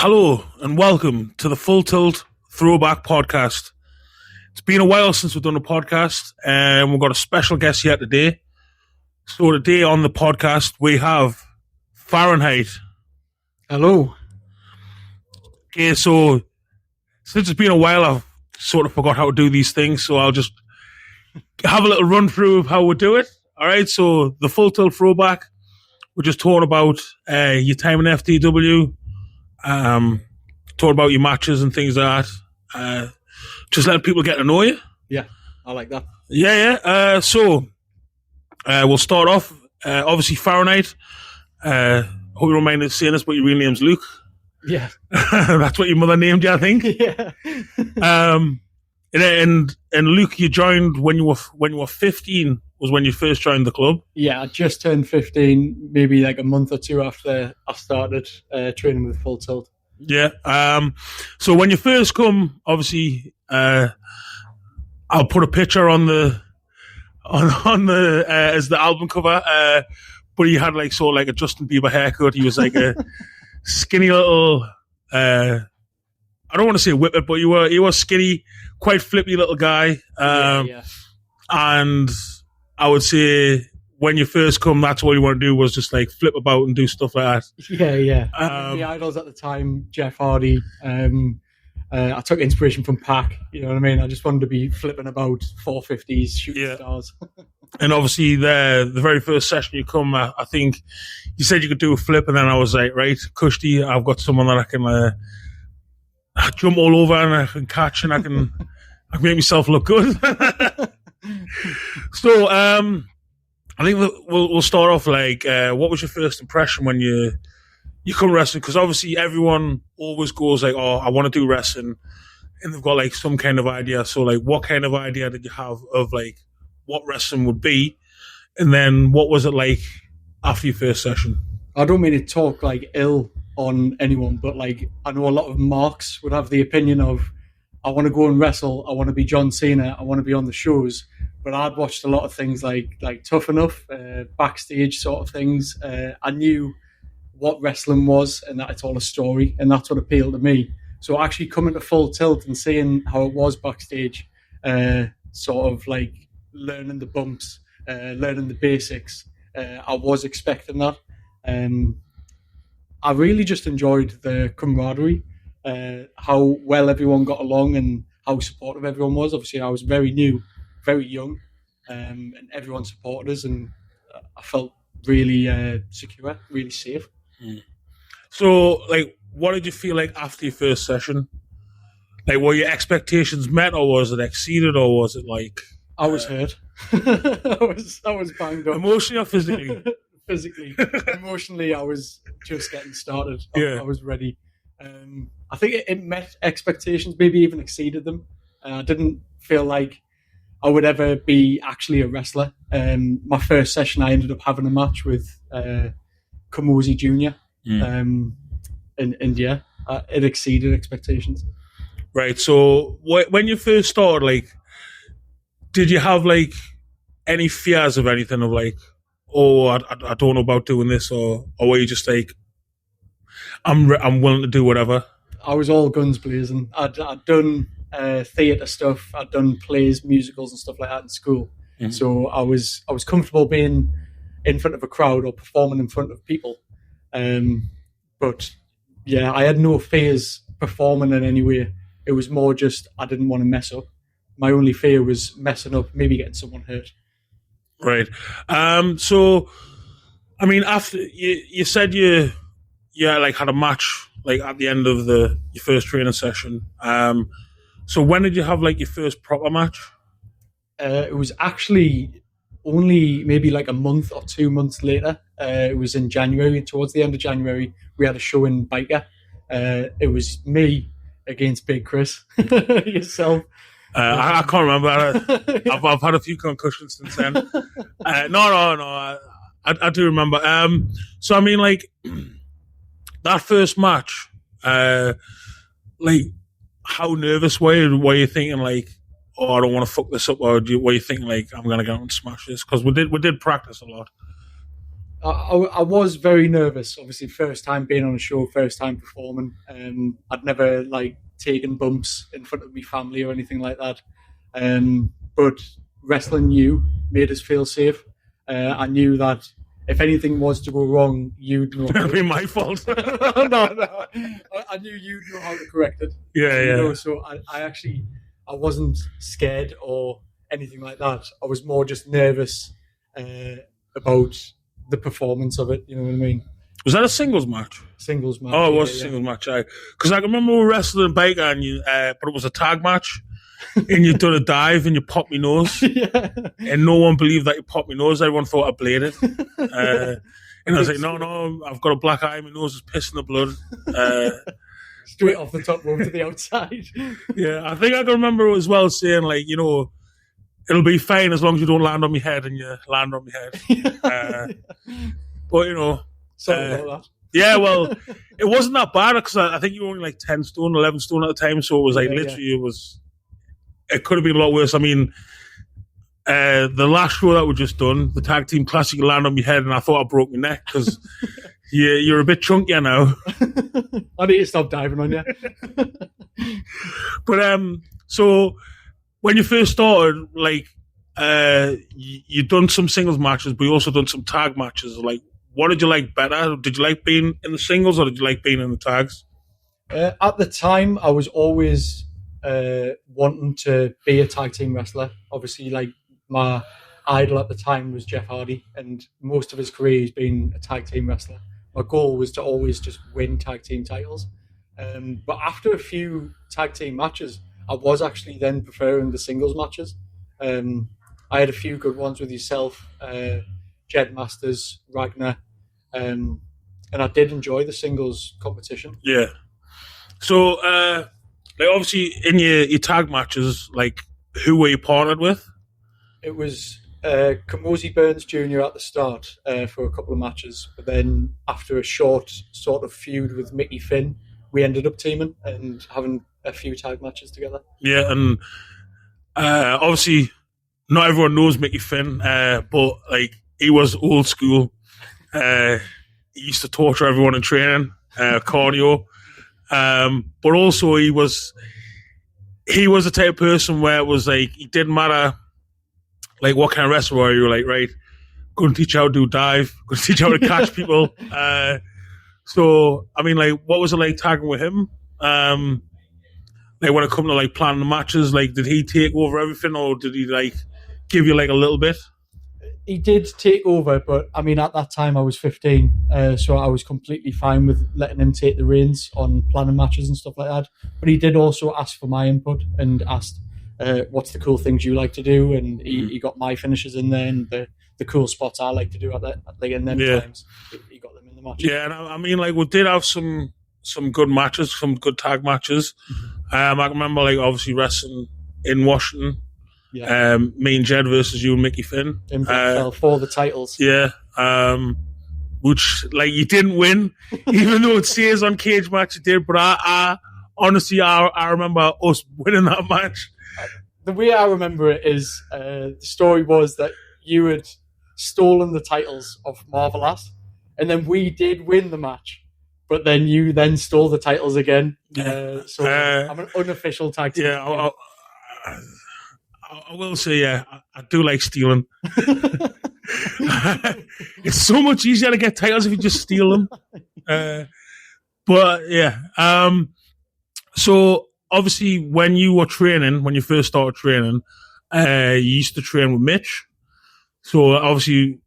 Hello and welcome to the Full Tilt Throwback podcast. It's been a while since we've done a podcast, and we've got a special guest here today. So today on the podcast we have Farrenheight. Hello. Okay, so since it's been a while, I've sort of forgot how to do these things, so I'll just have a little run through of how we do it. All right, so the Full Tilt Throwback, we're just talking about your time in FTW. Talk about your matches and things like that. Just let people get to know you. Yeah, I like that. Yeah. So we'll start off. Obviously, Farrenheight. Hope you don't mind saying this, but your real name's Luke. Yeah. That's what your mother named you, I think. Yeah. And Luke, you joined when you were 15. Was when you first joined the club. Yeah, I just turned 15, maybe like a month or two after I started training with Full Tilt. Yeah. So when you first come, obviously, I'll put a picture on the as the album cover. But he had like a Justin Bieber haircut. He was like a skinny little. I don't want to say whippet, but he was skinny, quite flippy little guy. Yeah. And I would say when you first come, that's all you want to do was just like flip about and do stuff like that. Yeah. The idols at the time, Jeff Hardy. I took inspiration from Pac. You know what I mean? I just wanted to be flipping about 450s, shooting stars. And obviously, the very first session you come, I think you said you could do a flip, and then I was like, right, Kushti, I've got someone that I can jump all over and I can catch and I can make myself look good. So, I think we'll start off like, what was your first impression when you come wrestling? Because obviously everyone always goes like, oh, I want to do wrestling, and they've got like some kind of idea. So like, what kind of idea did you have of like what wrestling would be? And then what was it like after your first session? I don't mean to talk like ill on anyone, but like I know a lot of marks would have the opinion of, I want to go and wrestle, I want to be John Cena, I want to be on the shows. But I'd watched a lot of things like Tough Enough, backstage sort of things. I knew what wrestling was and that it's all a story, and that's what appealed to me. So actually coming to Full Tilt and seeing how it was backstage, sort of like learning the bumps, learning the basics, I was expecting that. I really just enjoyed the camaraderie, how well everyone got along and how supportive everyone was. Obviously, I was very new, very young, and everyone supported us, and I felt really secure, really safe. So, like, what did you feel like after your first session? Like, were your expectations met, or was it exceeded, or was it like... I was hurt. I was banged up. Emotionally or physically? Physically. Emotionally, I was just getting started. Yeah. I was ready. I think it met expectations, maybe even exceeded them. I didn't feel like I would ever be actually a wrestler. My first session, I ended up having a match with Kamosi Jr. In India. It exceeded expectations. Right. So when you first started, like, did you have like any fears of anything of like, oh, I don't know about doing this, or were you just like, I'm willing to do whatever? I was all guns blazing. I'd done theatre stuff. I'd done plays, musicals, and stuff like that in school. Mm-hmm. So I was comfortable being in front of a crowd or performing in front of people. But yeah, I had no fears performing in any way. It was more just I didn't want to mess up. My only fear was messing up, maybe getting someone hurt. Right. So, I mean, after you said you like had a match like at the end of your first training session. So when did you have like your first proper match? It was actually only maybe like a month or 2 months later. It was in January. Towards the end of January, we had a show in Biker. It was me against Big Chris. Yourself. I can't remember. I've had a few concussions since then. No. I do remember. So I mean, like that first match, like how nervous were you? Were you thinking like, oh, I don't want to fuck this up, or were you thinking like, I'm gonna go out and smash this? Because we did practice a lot. I was very nervous. Obviously, first time being on a show, first time performing. I'd never like taken bumps in front of my family or anything like that. But wrestling made us feel safe. I knew that if anything was to go wrong, you'd know. That'd be my fault. no. I knew you'd know how to correct it. Yeah. So I wasn't scared or anything like that. I was more just nervous about the performance of it. You know what I mean? Was that a singles match? Singles match. Oh, it was a singles match. Because I can remember we were wrestling Baker and you, but it was a tag match. And you done a dive and you popped my nose. Yeah. And no one believed that you popped my nose. Everyone thought I bladed. And I was like, no, I've got a black eye. My nose is pissing the blood. Straight off the top rope to the outside. Yeah, I think I can remember as well saying, like, you know, it'll be fine as long as you don't land on my head and you land on my head. But, you know. Sorry about that. Yeah, well, it wasn't that bad because I think you were only like 10 stone, 11 stone at the time. So it was like it could have been a lot worse. I mean, the last show that we just done, the Tag Team Classic, you land on my head and I thought I broke my neck because you're a bit chunkier now. I need to stop diving on you. But so when you first started, like, you done some singles matches, but you also done some tag matches. Like, what did you like better? Did you like being in the singles or did you like being in the tags? At the time, I was always wanting to be a tag team wrestler. Obviously, like, my idol at the time was Jeff Hardy, and most of his career he's been a tag team wrestler. My goal was to always just win tag team titles. But after a few tag team matches, I was actually then preferring the singles matches. I had a few good ones with yourself, Jed Masters, Ragnar, and I did enjoy the singles competition. Yeah. So, like, obviously, in your tag matches, like, who were you partnered with? It was Kamosi Burns Jr. at the start for a couple of matches, but then after a short sort of feud with Mickey Finn, we ended up teaming and having a few tag matches together. Yeah, and obviously, not everyone knows Mickey Finn, but, like, he was old school. He used to torture everyone in training, cardio. But also he was the type of person where it was like, it didn't matter like what kind of wrestler you were, like, right, going to teach you how to do dive, going to teach you how to catch people. So, I mean, like, what was it like tagging with him? Like, when it come to like planning the matches, like, did he take over everything or did he like give you like a little bit? He did take over, but I mean, at that time I was 15, so I was completely fine with letting him take the reins on planning matches and stuff like that. But he did also ask for my input and asked, what's the cool things you like to do? And he got my finishes in there and the cool spots I like to do at in them times. He got them in the match. Yeah, and I mean, like, we did have some good matches, some good tag matches. I can remember, like, obviously wrestling in Washington. Yeah. Me and Jed versus you and Mickey Finn. For the titles. Yeah. Which, like, you didn't win, even though it says on Cage Match you did, but I honestly, I remember us winning that match. The way I remember it is, the story was that you had stolen the titles of Marvelous, and then we did win the match, but then you then stole the titles again. So I'm an unofficial tag team. Yeah, I will say, yeah, I do like stealing. It's so much easier to get titles if you just steal them. But yeah, so obviously when you first started training, you used to train with Mitch. So obviously,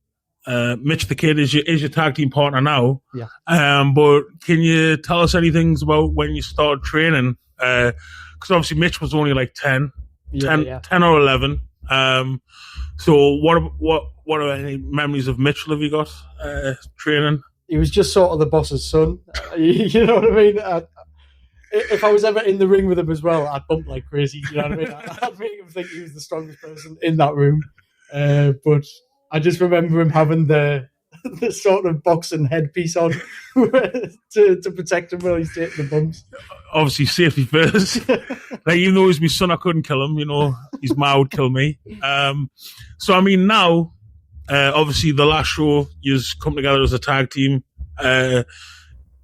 Mitch the Kid is your tag team partner now. Yeah. But can you tell us anything about when you started training? Because obviously Mitch was only like 10 or 11. So what are any memories of Mitchell have you got training? He was just sort of the boss's son. You know what I mean? If I was ever in the ring with him as well, I'd bump like crazy. You know what I mean? I'd make him think he was the strongest person in that room. But I just remember him having the sort of boxing headpiece on to protect him while he's taking the bumps. Obviously, safety first. Like, even though he's my son, I couldn't kill him. You know, his ma would kill me. So I mean, now obviously the last show you come together as a tag team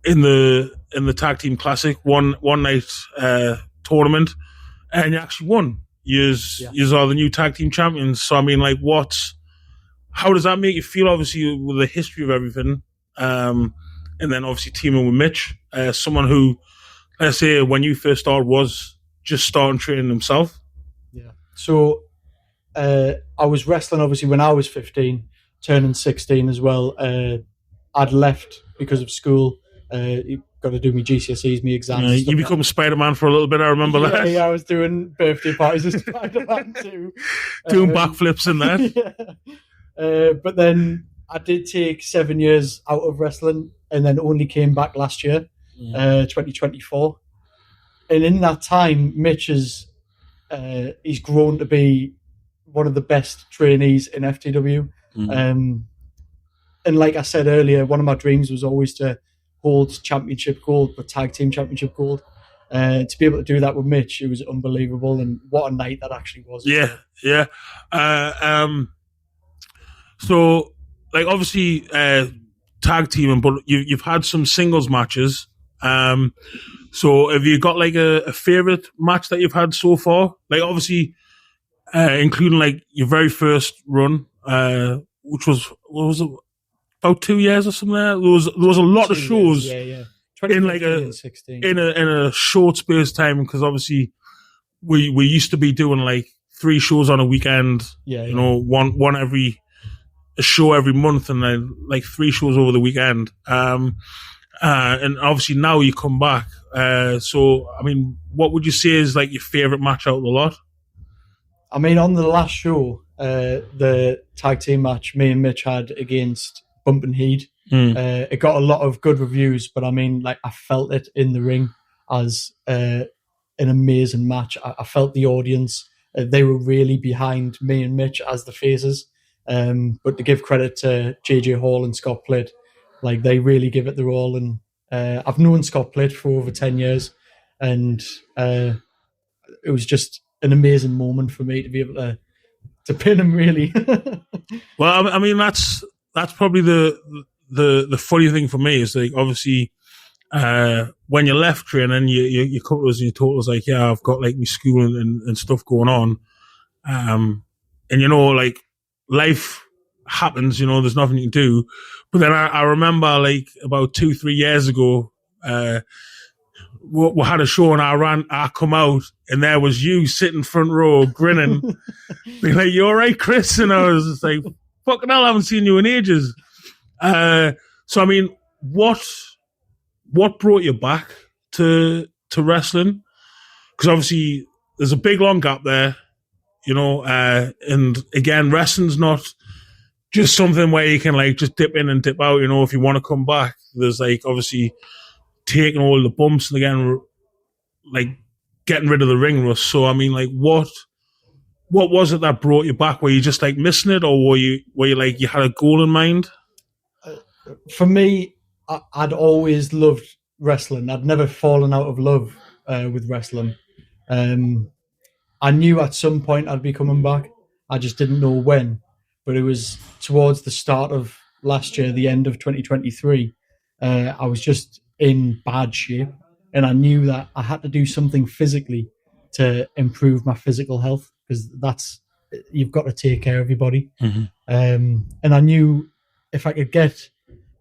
in the Tag Team Classic, one night tournament, and you actually won. You are the new tag team champions. So I mean, like, how does that make you feel? Obviously, with the history of everything, and then obviously teaming with Mitch, someone who, let's say, when you first started, was just starting training himself. Yeah. So I was wrestling obviously when I was 15, turning 16 as well. I'd left because of school. You got to do my GCSEs, my exams. You become Spider-Man for a little bit. I remember that. Yeah, I was doing birthday parties as Spider-Man too, doing backflips and that. Yeah. But then I did take 7 years out of wrestling, and then only came back last year, 2024. And in that time, Mitch he's grown to be one of the best trainees in FTW. And like I said earlier, one of my dreams was always to hold championship gold, but tag team championship gold. To be able to do that with Mitch, it was unbelievable, and what a night that actually was. Yeah. So, like, obviously, tag teaming, but you've had some singles matches. So have you got like a favorite match that you've had so far? Like, obviously, including like your very first run, which was, what was it? About 2 years or something. There was a lot of shows in like in a short space of time, because obviously we used to be doing like 3 shows on a weekend. You know, one a show every month, and then like 3 shows over the weekend. And obviously now you come back. So I mean, what would you say is like your favorite match out of the lot? I mean, on the last show, the tag team match me and Mitch had against Farrenheight. It got a lot of good reviews, but I mean, like, I felt it in the ring as an amazing match. I felt the audience, they were really behind me and Mitch as the faces. But to give credit to JJ Hall and Scott Plitt, like, they really give it their all. And I've known Scott Plitt for over 10 years, and it was just an amazing moment for me to be able to pin him, really. Well, I mean, that's probably the funny thing for me is, like, obviously, when you left training, you come to us and you told us, like, yeah, I've got like my school and stuff going on. And you know, like, life happens, you know, there's nothing you can do. But then I remember, like, about 2-3 years ago, we had a show and I come out and there was you sitting front row grinning, being like, "You all right, Chris?" And I was just like, fucking hell, I haven't seen you in ages. So I mean, what brought you back to wrestling? Because obviously there's a big long gap there, you know, and again, wrestling's not just something where you can like just dip in and dip out, you know. If you want to come back, there's like obviously taking all the bumps and again, like getting rid of the ring rust. So I mean, like, what was it that brought you back? Were you just like missing it, or were you like you had a goal in mind? For me, I'd always loved wrestling. I'd never fallen out of love with wrestling. I knew at some point I'd be coming back. I just didn't know when. But it was towards the start of last year, the end of 2023. I was just in bad shape, and I knew that I had to do something physically to improve my physical health, because you've got to take care of your body. Mm-hmm. And I knew if I could get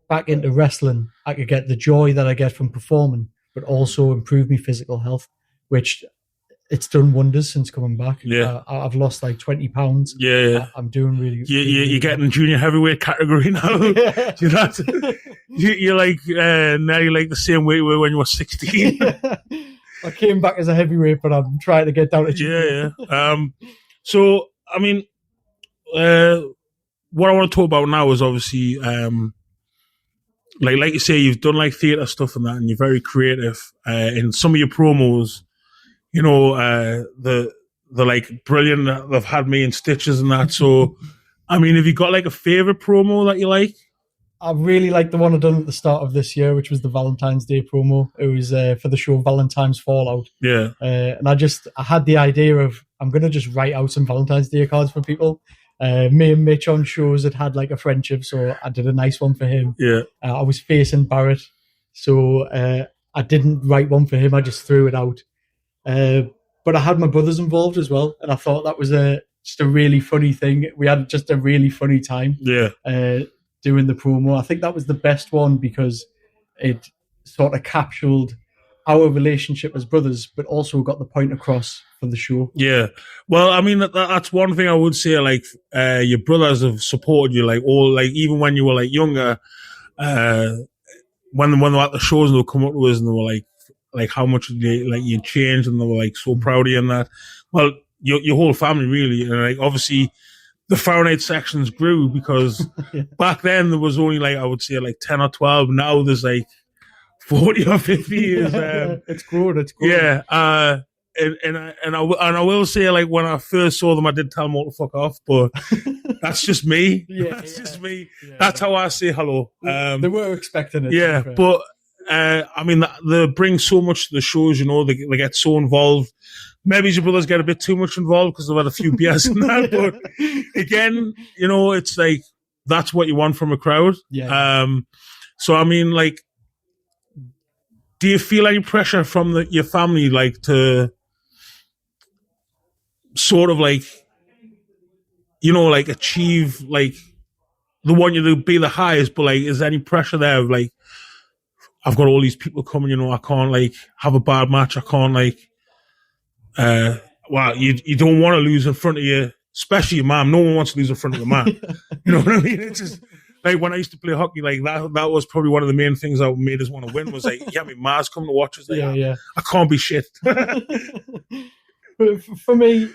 back into wrestling, I could get the joy that I get from performing, but also improve my physical health, which it's done wonders since coming back. Yeah, I've lost like 20 pounds. Yeah. I'm doing really. You're getting junior heavyweight category now. Yeah. You're like now you're like the same weight you were when you were 16. Yeah. I came back as a heavyweight, but I'm trying to get down to junior. Yeah. So I mean, what I want to talk about now is obviously, like you say, you've done like theatre stuff and that, and you're very creative. In some of your promos, you know, the like brilliant. They've had me in stitches and that. So, I mean, have you got like a favorite promo that you like? I really like the one I done at the start of this year, which was the Valentine's Day promo. It was for the show Valentine's Fallout. Yeah. And I had the idea of, I'm going to just write out some Valentine's Day cards for people. Me and Mitch on shows had like a friendship, so I did a nice one for him. Yeah. I was facing Barrett, so I didn't write one for him. I just threw it out. But I had my brothers involved as well, and I thought that was just a really funny thing. We had just a really funny time. Yeah. Doing the promo. I think that was the best one because it sort of captured our relationship as brothers, but also got the point across for the show. Yeah. Well, I mean, that's one thing I would say, like, your brothers have supported you, like, all, like, even when you were, like, younger, when they were at the shows and they'll come up to us and they were like how much you changed, and they were, like, so proud of you and that. Well, your whole family, really. And, like, obviously, the Farrenheight sections grew because back then there was only, like, I would say, like, 10 or 12. Now there's, like, 40 or 50 years. It's grown. Yeah. And I will say, like, when I first saw them, I did tell them all to fuck off, but that's just me. That's just me. Yeah. That's how I say hello. They were expecting it. Yeah, but I mean, they bring so much to the shows, you know, they get so involved. Maybe your brothers get a bit too much involved because they've had a few beers and that, but again, you know, it's like, that's what you want from a crowd. Yeah. So, I mean, like, do you feel any pressure from your family, like, to sort of, like, you know, like, achieve, like, they want you to be the highest, but, like, is there any pressure there of, like, I've got all these people coming, you know, I can't, like, have a bad match, I can't, like, well, you don't want to lose in front of your, especially your mom. No one wants to lose in front of your mom. You know what I mean? It's just, like, when I used to play hockey, like, that was probably one of the main things that made us want to win, was like, yeah, my ma's coming to watch us. Like, yeah. I can't be shit. But for me,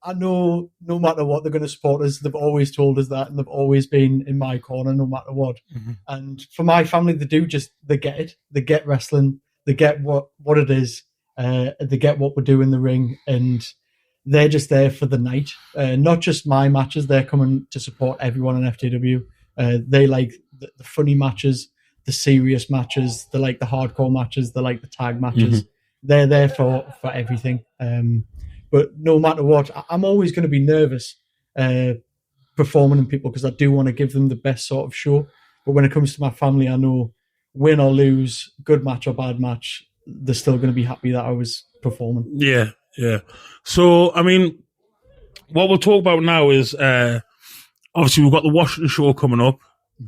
I know no matter what, they're going to support us. They've always told us that, and they've always been in my corner no matter what. Mm-hmm. And for my family, they get it. They get wrestling. They get what it is. They get what we do in the ring, and they're just there for the night. Not just my matches. They're coming to support everyone in FTW. They like the funny matches, the serious matches. They like the hardcore matches. They like the tag matches. Mm-hmm. They're there for everything. But no matter what, I'm always going to be nervous performing in people because I do want to give them the best sort of show. But when it comes to my family, I know win or lose, good match or bad match, they're still going to be happy that I was performing. Yeah. So, I mean, what we'll talk about now is obviously we've got the Washington show coming up.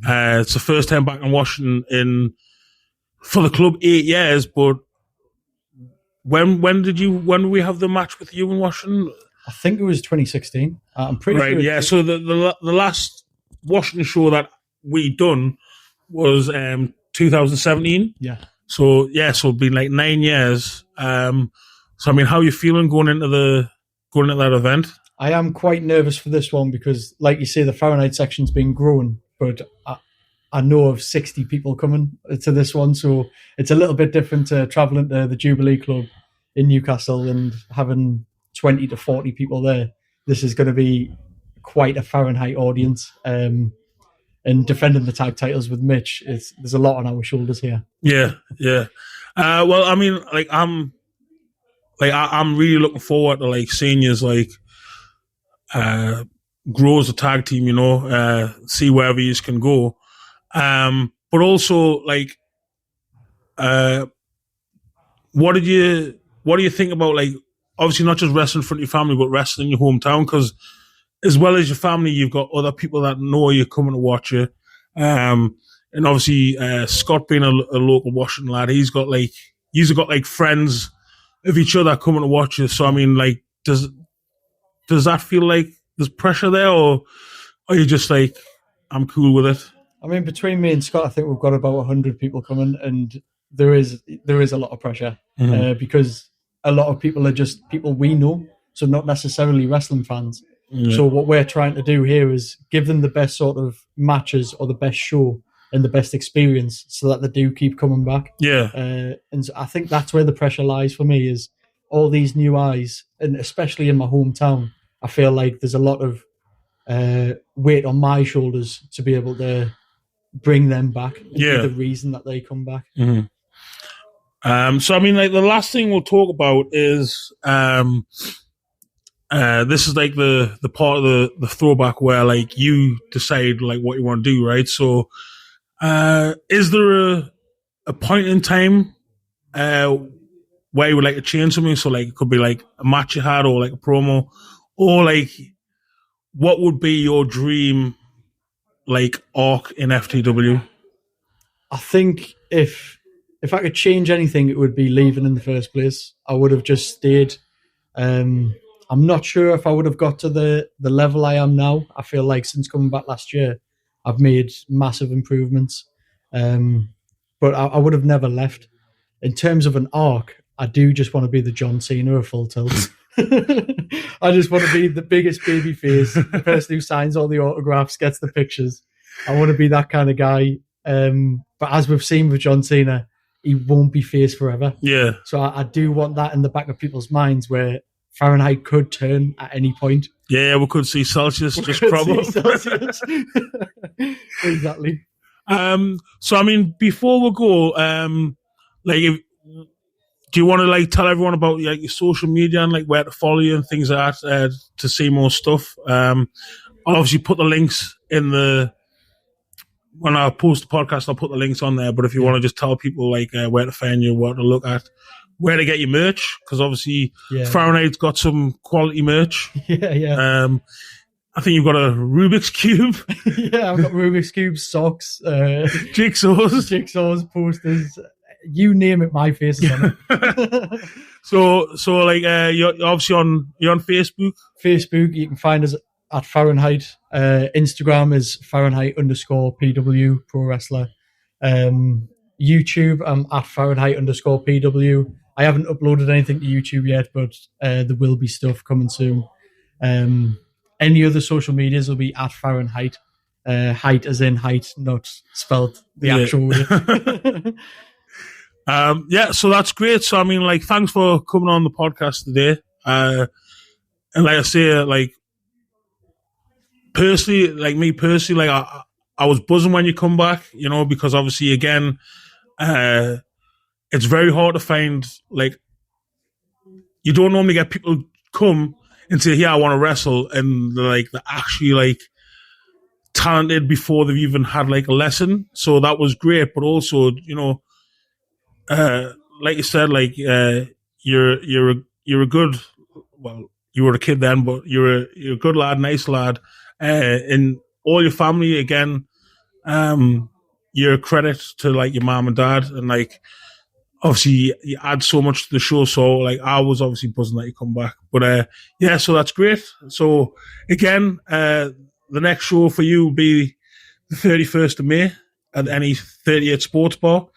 It's the first time back in Washington for the club 8 years, but when did we have the match with you in Washington? I think it was 2016. I'm pretty sure. Right, yeah. So the last Washington show that we done was 2017. Yeah. So it's been like 9 years. So I mean, how are you feeling going into that event? I am quite nervous for this one because, like you say, the Farrenheight section's been growing, but I know of 60 people coming to this one, so it's a little bit different to travelling to the Jubilee Club in Newcastle and having 20 to 40 people there. This is going to be quite a Farrenheight audience, and defending the tag titles with Mitch, there's a lot on our shoulders here. Yeah. Well, I mean, like, I'm really looking forward to, like, seeing you, like, grow as a tag team, you know, see wherever you can go. But also, like, what do you think about, like, obviously not just wrestling in front of your family, but wrestling in your hometown? Because as well as your family, you've got other people that know you're coming to watch you. And obviously, Scott being a local Washington lad, he's got like friends of each other coming to watch you. So, I mean, like, does that feel like there's pressure there, or are you just like, I'm cool with it? I mean, between me and Scott, I think we've got about 100 people coming, and there is a lot of pressure because a lot of people are just people we know, so not necessarily wrestling fans. Yeah. So what we're trying to do here is give them the best sort of matches or the best show and the best experience so that they do keep coming back. Yeah. And so I think that's where the pressure lies for me, is all these new eyes, and especially in my hometown, I feel like there's a lot of weight on my shoulders to be able to bring them back and be the reason that they come back. Mm-hmm. So, I mean, like, the last thing we'll talk about is this is like the part of the throwback where like you decide like what you want to do, right? So, is there a point in time where you would like to change something? So like it could be like a match you had, or like a promo, or like what would be your dream like arc in FTW? I think if I could change anything, it would be leaving in the first place. I would have just stayed. I'm not sure if I would have got to the level I am now. I feel like since coming back last year, I've made massive improvements. But I would have never left. In terms of an arc, I do just want to be the John Cena of Full Tilt. I just want to be the biggest baby face, the person who signs all the autographs, gets the pictures. I want to be that kind of guy. But as we've seen with John Cena, he won't be face forever. Yeah. So I do want that in the back of people's minds, where Farrenheight could turn at any point. Yeah, we could see Celsius just crop up. Exactly. So I mean, before we go, like, do you want to like tell everyone about like your social media and like where to follow you and things like that to see more stuff? I'll obviously put the links in when I post the podcast. I'll put the links on there. But if you want to just tell people like where to find you, what to look at, where to get your merch, because obviously Farrenheight's got some quality merch. Yeah. I think you've got a Rubik's Cube. Yeah, I've got Rubik's Cube, socks, jigsaws, posters. You name it, my face is on it. So like you're obviously you're on Facebook. Facebook, you can find us at Farrenheight. Instagram is Farrenheight_PW Pro Wrestler. YouTube, I'm at Farrenheight_PW. I haven't uploaded anything to YouTube yet, but there will be stuff coming soon. Any other social medias will be at Farrenheight. Height as in height, not spelled the actual way. So that's great. So I mean, like, thanks for coming on the podcast today. And like I say, like personally, like I was buzzing when you come back, you know, because obviously again, it's very hard to find, like, you don't normally get people come and say, yeah, I want to wrestle, and they're actually like talented before they've even had like a lesson. So that was great. But also, you know, like you said, like you're a good, well, you were a kid then, but you're a good lad, nice lad, and all your family again. You're a credit to like your mom and dad, and like obviously you add so much to the show. So like I was obviously buzzing that you come back, but yeah, so that's great. So again, the next show for you will be the 31st of May at any 38 Sports Bar.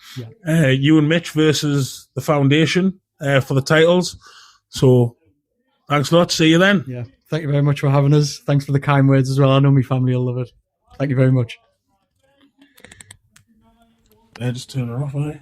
Yeah. You and Mitch versus the Foundation for the titles. So thanks a lot. See you then. Yeah. Thank you very much for having us. Thanks for the kind words as well. I know my family will love it. Thank you very much. Yeah, just turn it off, right?